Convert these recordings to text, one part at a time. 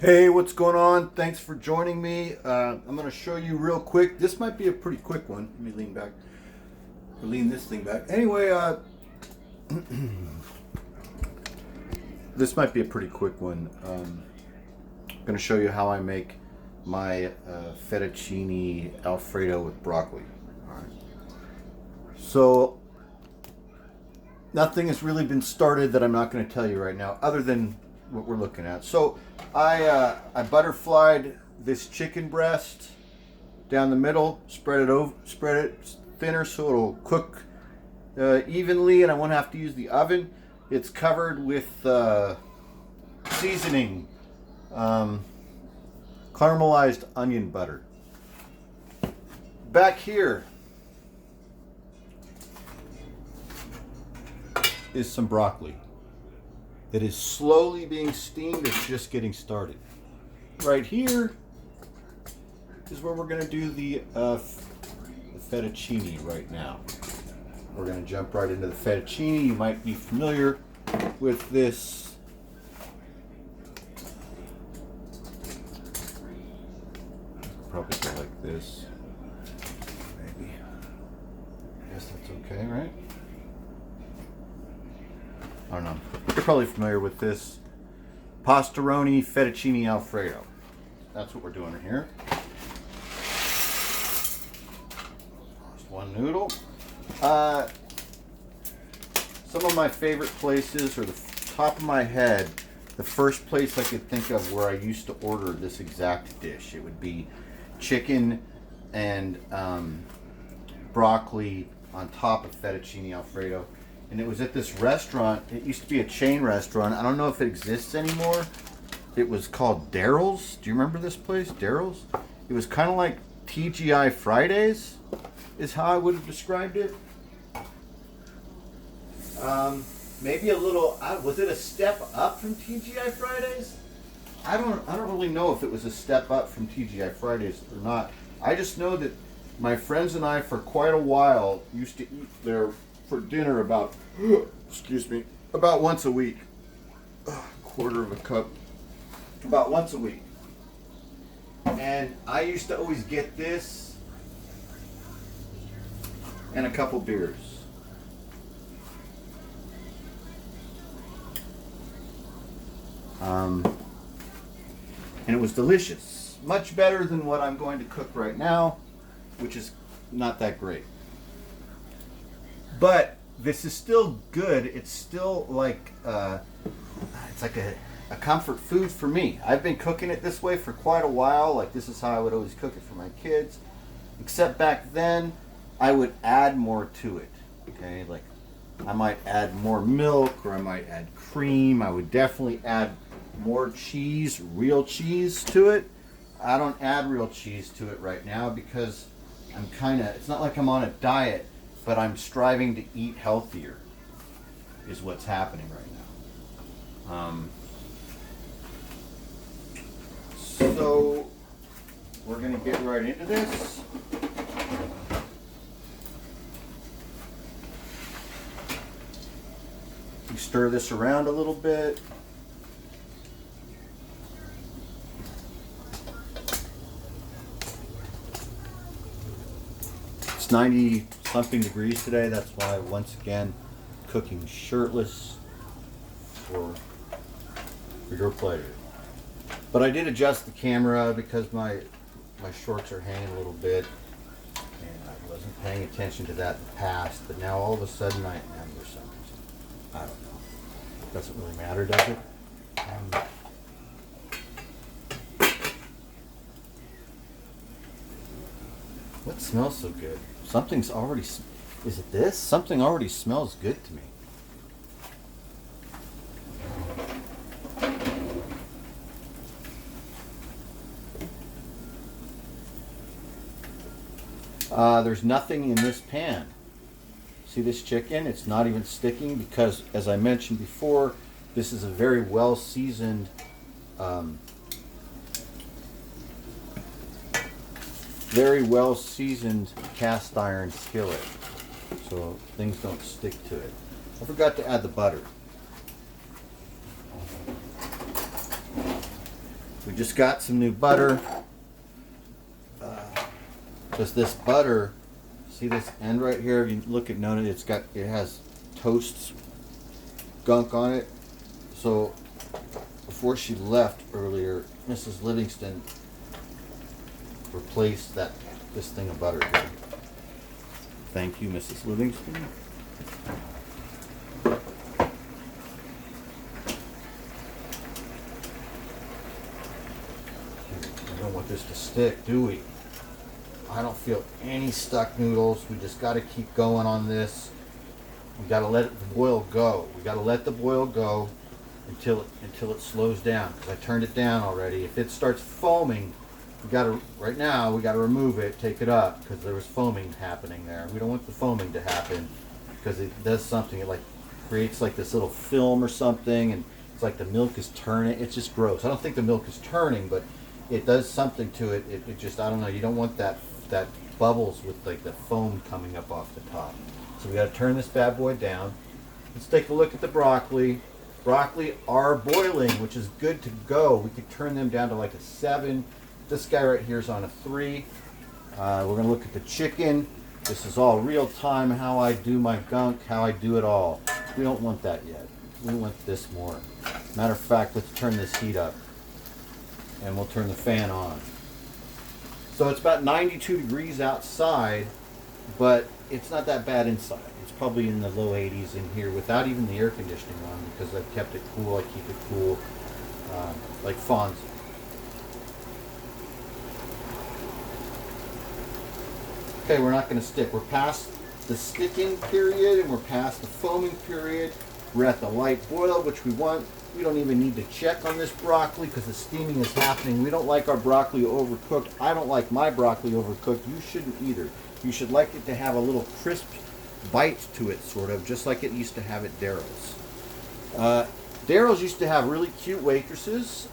Hey, what's going on? Thanks for joining me. I'm going to show you real quick. This might be a pretty quick one. Let me lean back, or lean this thing back. Anyway, this might be a pretty quick one. I'm going to show you how I make my fettuccine Alfredo with broccoli. All right. So nothing has really been started that I'm not going to tell you right now, other than what we're looking at. So I butterflied this chicken breast down the middle, spread it thinner so it'll cook evenly, and I won't have to use the oven. It's covered with seasoning, caramelized onion butter. Back here is some broccoli. It is slowly being steamed. It's just getting started. Right here is where we're going to do the fettuccine right now. We're going to jump right into the fettuccine. You might be familiar with this. Probably go like this. Maybe. I guess that's okay, right? I don't know. You're probably familiar with this. Pastaroni Fettuccine Alfredo. That's what we're doing here. Just one noodle. Some of my favorite places, or the top of my head, the first place I could think of where I used to order this exact dish, it would be chicken and broccoli on top of fettuccine Alfredo. And it was at this restaurant. It used to be a chain restaurant. I don't know if it exists anymore. It was called Daryl's. Do you remember this place, Daryl's? It was kind of like TGI Fridays, is how I would have described it. Maybe a little. Was it a step up from TGI Fridays? I don't really know if it was a step up from TGI Fridays or not. I just know that my friends and I, for quite a while, used to eat there for dinner about, excuse me, about once a week. Quarter of a cup. About once a week. And I used to always get this and a couple beers. And it was delicious. Much better than what I'm going to cook right now, which is not that great. But this is still good. It's still like it's like a comfort food for me. I've been cooking it this way for quite a while. Like, this is how I would always cook it for my kids. Except back then, I would add more to it. Okay, like I might add more milk, or I might add cream. I would definitely add more cheese, real cheese to it. I don't add real cheese to it right now because it's not like I'm on a diet, but I'm striving to eat healthier is what's happening right now. So we're going to get right into this. You stir this around a little bit. It's 90 something degrees today. That's why, once again, cooking shirtless for your pleasure. But I did adjust the camera because my shorts are hanging a little bit, and I wasn't paying attention to that in the past. But now all of a sudden I am for some reason. I don't know. It doesn't really matter, does it? What smells so good? Something's already. Is it this? Something already smells good to me. There's nothing in this pan. See this chicken? It's not even sticking because, as I mentioned before, this is a very well seasoned cast iron skillet, so things don't stick to it. I forgot to add the butter. We just got some new butter. Just this butter, see this end right here? If you look at Nona, it has toast gunk on it. So before she left earlier, Mrs. Livingston replaced this thing of butter here. Thank you, Mrs. Livingston. We don't want this to stick, do we? I don't feel any stuck noodles. We just got to keep going on this. We got to let the boil go. We got to let the boil go until it slows down. Because I turned it down already. If it starts foaming, right now we got to remove it, take it up, because there was foaming happening there. We don't want the foaming to happen because it does something. It like creates like this little film or something, and it's like the milk is turning. It's just gross. I don't think the milk is turning, but it does something to it. It just, I don't know. You don't want that bubbles with like the foam coming up off the top. So we got to turn this bad boy down. Let's take a look at the broccoli. Broccoli are boiling, which is good to go. We could turn them down to like a 7. This guy right here is on a 3. We're going to look at the chicken. This is all real time, how I do my gunk, how I do it all. We don't want that yet. We want this more. Matter of fact, let's turn this heat up and we'll turn the fan on. So it's about 92 degrees outside, but it's not that bad inside. It's probably in the low 80s in here without even the air conditioning on, because I've kept it cool. I keep it cool, like Fonzie. Okay, we're not going to stick. We're past the sticking period and we're past the foaming period. We're at the light boil, which we want. We don't even need to check on this broccoli because the steaming is happening. We don't like our broccoli overcooked. I don't like my broccoli overcooked. You shouldn't either. You should like it to have a little crisp bite to it, sort of, just like it used to have at Daryl's. Daryl's used to have really cute waitresses.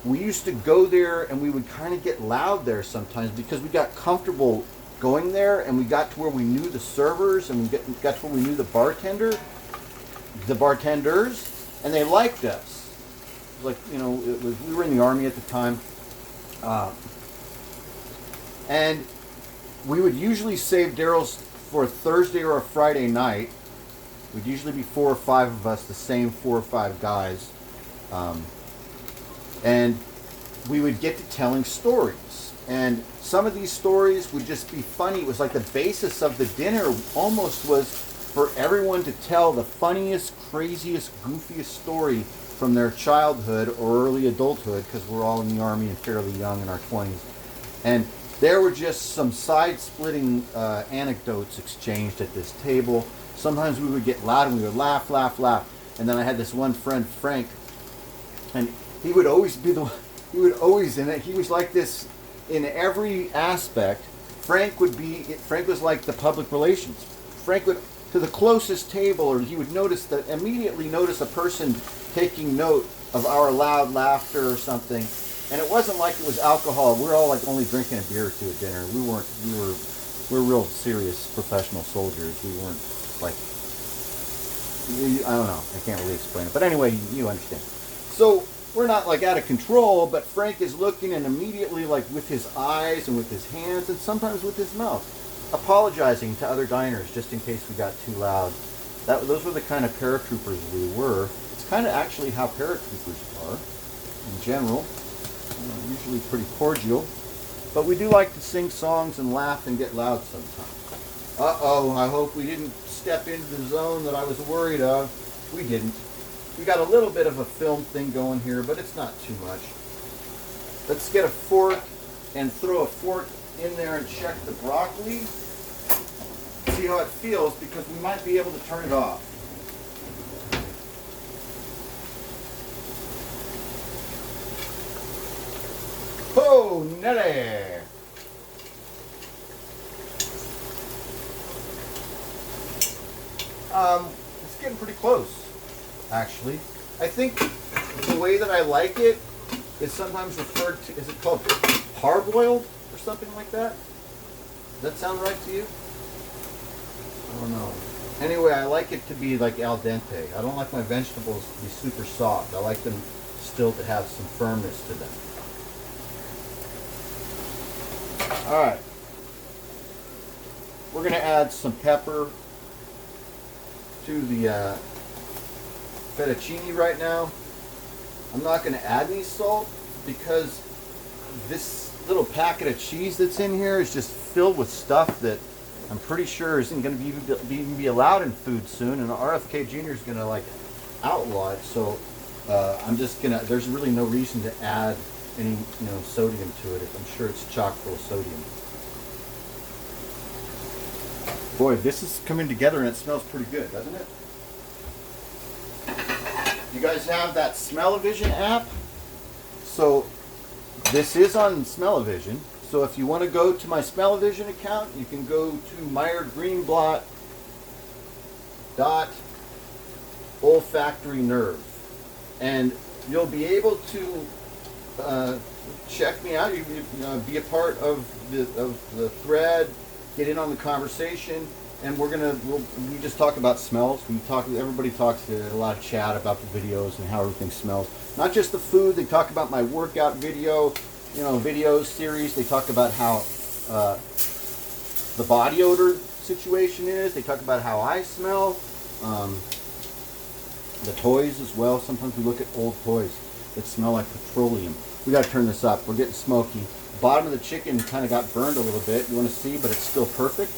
We used to go there and we would kind of get loud there sometimes because we got comfortable going there and we got to where we knew the servers and we got to where we knew the bartenders, and they liked us. Like, you know, we were in the Army at the time, and we would usually save Daryl's for a Thursday or a Friday night. We'd usually be 4 or 5 of us, the same 4 or 5 guys, and we would get to telling stories. And some of these stories would just be funny. It was like the basis of the dinner almost was for everyone to tell the funniest, craziest, goofiest story from their childhood or early adulthood, because we're all in the Army and fairly young in our 20s. And there were just some side-splitting anecdotes exchanged at this table. Sometimes we would get loud and we would laugh. And then I had this one friend, Frank, and he would always be he was like this in every aspect. Frank was like the public relations. Frank would, to the closest table, or he would immediately notice a person taking note of our loud laughter or something. And it wasn't like it was alcohol. We were all like only drinking a beer or two at dinner. We're real serious professional soldiers. We weren't like, I don't know, I can't really explain it. But anyway, you understand. So we're not like out of control, but Frank is looking and immediately, like with his eyes and with his hands and sometimes with his mouth, apologizing to other diners just in case we got too loud. Those were the kind of paratroopers we were. It's kind of actually how paratroopers are in general. Usually pretty cordial. But we do like to sing songs and laugh and get loud sometimes. Uh-oh, I hope we didn't step into the zone that I was worried of. We didn't. We got a little bit of a film thing going here, but it's not too much. Let's get a fork and throw a fork in there and check the broccoli. See how it feels, because we might be able to turn it off. Oh, Nelly! It's getting pretty close, actually. I think the way that I like it is sometimes referred to, is it called parboiled or something like that? Does that sound right to you? I don't know. Anyway, I like it to be like al dente. I don't like my vegetables to be super soft. I like them still to have some firmness to them. All right. We're going to add some pepper to the fettuccine right now. I'm not going to add any salt because this little packet of cheese that's in here is just filled with stuff that I'm pretty sure isn't going to even be allowed in food soon, and RFK Jr. is going to like outlaw it. So I'm just gonna. There's really no reason to add any sodium to it. I'm sure it's chock full of sodium. Boy, this is coming together and it smells pretty good, doesn't it? You guys have that Smell-O-Vision app? So this is on Smell-O-Vision. So if you want to go to my Smell-O-Vision account, you can go to meyergreenblatt.olfactory nerve, and you'll be able to check me out. You be a part of the thread, get in on the conversation, and we just talk about smells. Everybody talks a lot of chat about the videos and how everything smells. Not just the food. They talk about my workout video, series. They talk about how the body odor situation is. They talk about how I smell. The toys as well. Sometimes we look at old toys that smell like petroleum. We got to turn this up. We're getting smoky. The bottom of the chicken kind of got burned a little bit. You want to see, but it's still perfect.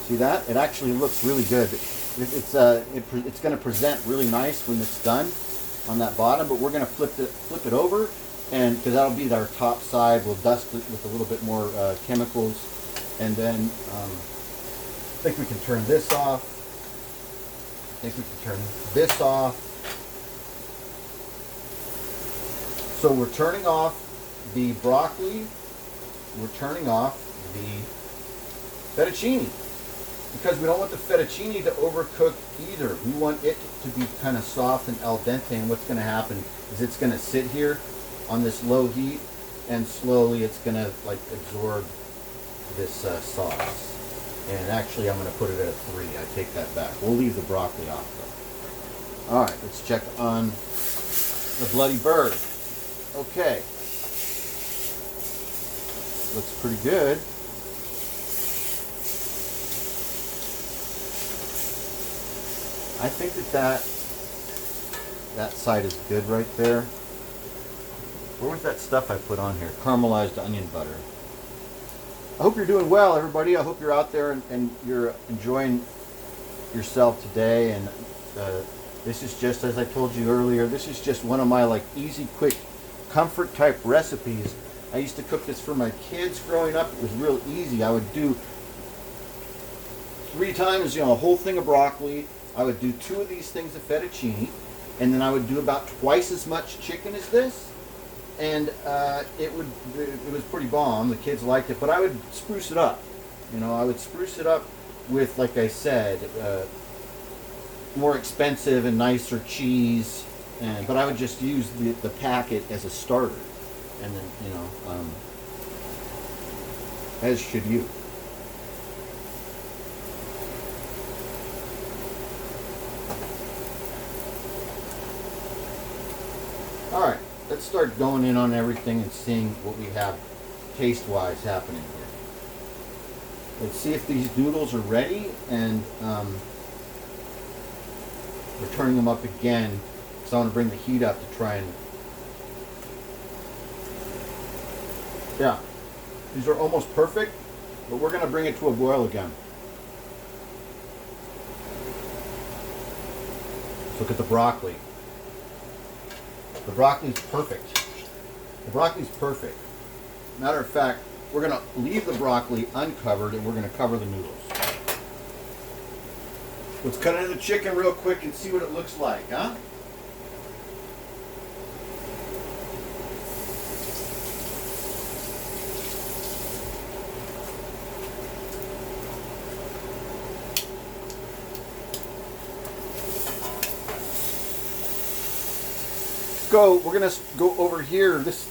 See that? It actually looks really good. It's going to present really nice when it's done on that bottom, but we're going to flip it over, and because that'll be our top side. We'll dust it with a little bit more chemicals, and then I think we can turn this off. So we're turning off the broccoli. We're turning off the fettuccine because we don't want the fettuccine to overcook either. We want it to be kind of soft and al dente, and what's going to happen is it's going to sit here on this low heat, and slowly it's going to like absorb this sauce. And actually I'm going to put it at a 3. I take that back. We'll leave the broccoli off though. All right, let's check on the bloody bird. Okay. Looks pretty good. I think that side is good right there. Where was that stuff I put on here? Caramelized onion butter. I hope you're doing well, everybody. I hope you're out there and you're enjoying yourself today. And this is just, as I told you earlier, this is just one of my like easy, quick, comfort type recipes. I used to cook this for my kids growing up. It was real easy. I would do 3 times, a whole thing of broccoli. I would do 2 of these things of fettuccine, and then I would do about twice as much chicken as this. And it was pretty bomb. The kids liked it, but I would spruce it up. I would spruce it up with, like I said, more expensive and nicer cheese. But I would just use the packet as a starter, and then as should you. All right. Let's start going in on everything and seeing what we have taste-wise happening here. Let's see if these noodles are ready, and we're turning them up again because I want to bring the heat up to try and... Yeah, these are almost perfect, but we're going to bring it to a boil again. Let's look at the broccoli. The broccoli's perfect. The broccoli's perfect. Matter of fact, we're going to leave the broccoli uncovered and we're going to cover the noodles. Let's cut into the chicken real quick and see what it looks like, huh? We're going to go over here. This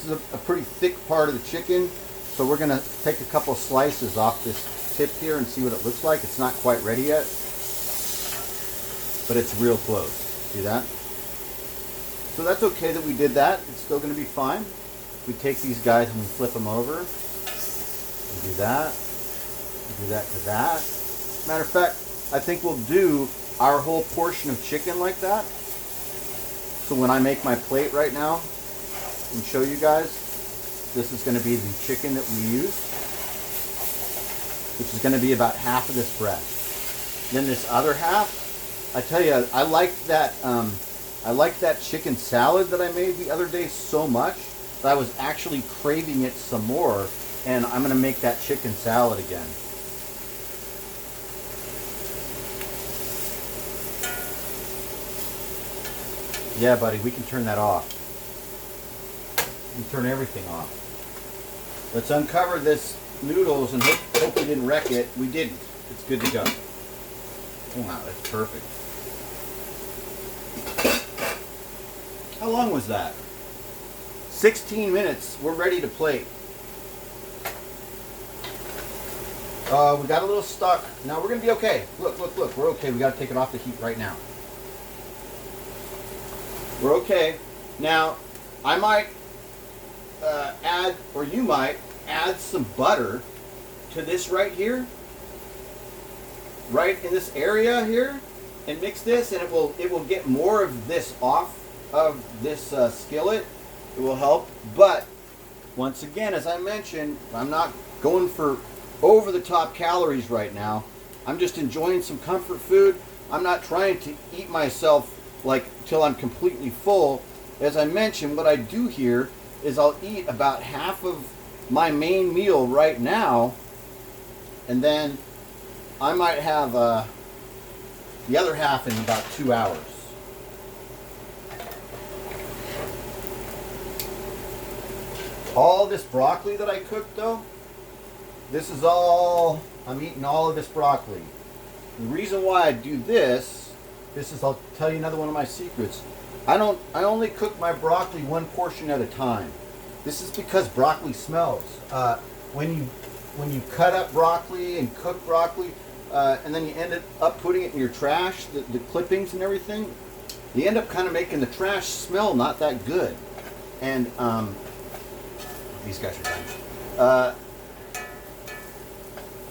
is a pretty thick part of the chicken, so we're going to take a couple slices off this tip here and see what it looks like. It's not quite ready yet, but it's real close. See that? So that's okay that we did that. It's still going to be fine. We take these guys and we flip them over. We do that. We do that to that. Matter of fact, I think we'll do our whole portion of chicken like that. So when I make my plate right now and show you guys, this is going to be the chicken that we use, which is going to be about half of this breast. Then this other half, I tell you, I liked that chicken salad that I made the other day so much that I was actually craving it some more, and I'm going to make that chicken salad again. Yeah, buddy, we can turn that off. We can turn everything off. Let's uncover this noodles and hope we didn't wreck it. We didn't. It's good to go. Wow, that's perfect. How long was that? 16 minutes. We're ready to plate. We got a little stuck. Now we're going to be okay. Look, look, look. We're okay. We got to take it off the heat right now. We're okay. Now, I might add, or you might add some butter to this right here, right in this area here, and mix this, and it will get more of this off of this skillet. It will help. But once again, as I mentioned, I'm not going for over the top calories right now. I'm just enjoying some comfort food. I'm not trying to eat myself like till I'm completely full. As I mentioned, what I do here is I'll eat about half of my main meal right now, and then I might have the other half in about 2 hours. All this broccoli that I cooked though, this is all, I'm eating all of this broccoli. The reason why I do this is, I'll tell you another one of my secrets. I only cook my broccoli one portion at a time. This is because broccoli smells. When you cut up broccoli and cook broccoli, and then you end up putting it in your trash, the clippings and everything, you end up kind of making the trash smell not that good. And these guys are done.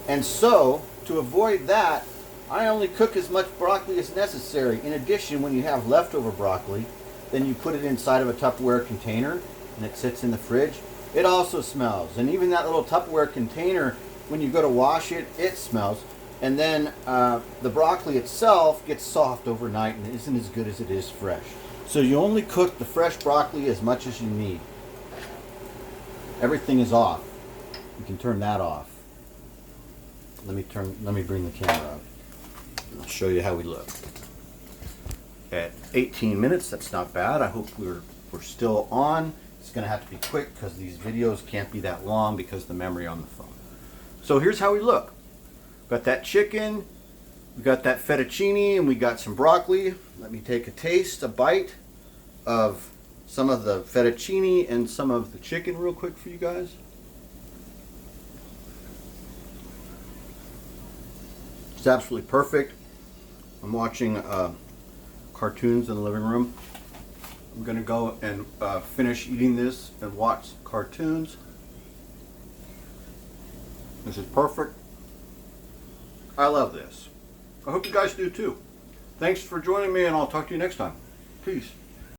And so, to avoid that, I only cook as much broccoli as necessary. In addition, when you have leftover broccoli, then you put it inside of a Tupperware container and it sits in the fridge. It also smells. And even that little Tupperware container, when you go to wash it, it smells. And then the broccoli itself gets soft overnight and isn't as good as it is fresh. So you only cook the fresh broccoli as much as you need. Everything is off. You can turn that off. Let me bring the camera up. I'll show you how we look. At 18 minutes, that's not bad. I hope we're still on. It's going to have to be quick because these videos can't be that long because of the memory on the phone. So here's how we look. Got that chicken, we got that fettuccine, and we got some broccoli. Let me take a bite of some of the fettuccine and some of the chicken real quick for you guys. It's absolutely perfect. I'm watching cartoons in the living room. I'm gonna go and finish eating this and watch cartoons. This is perfect. I love this. I hope you guys do too. Thanks for joining me, and I'll talk to you next time. Peace.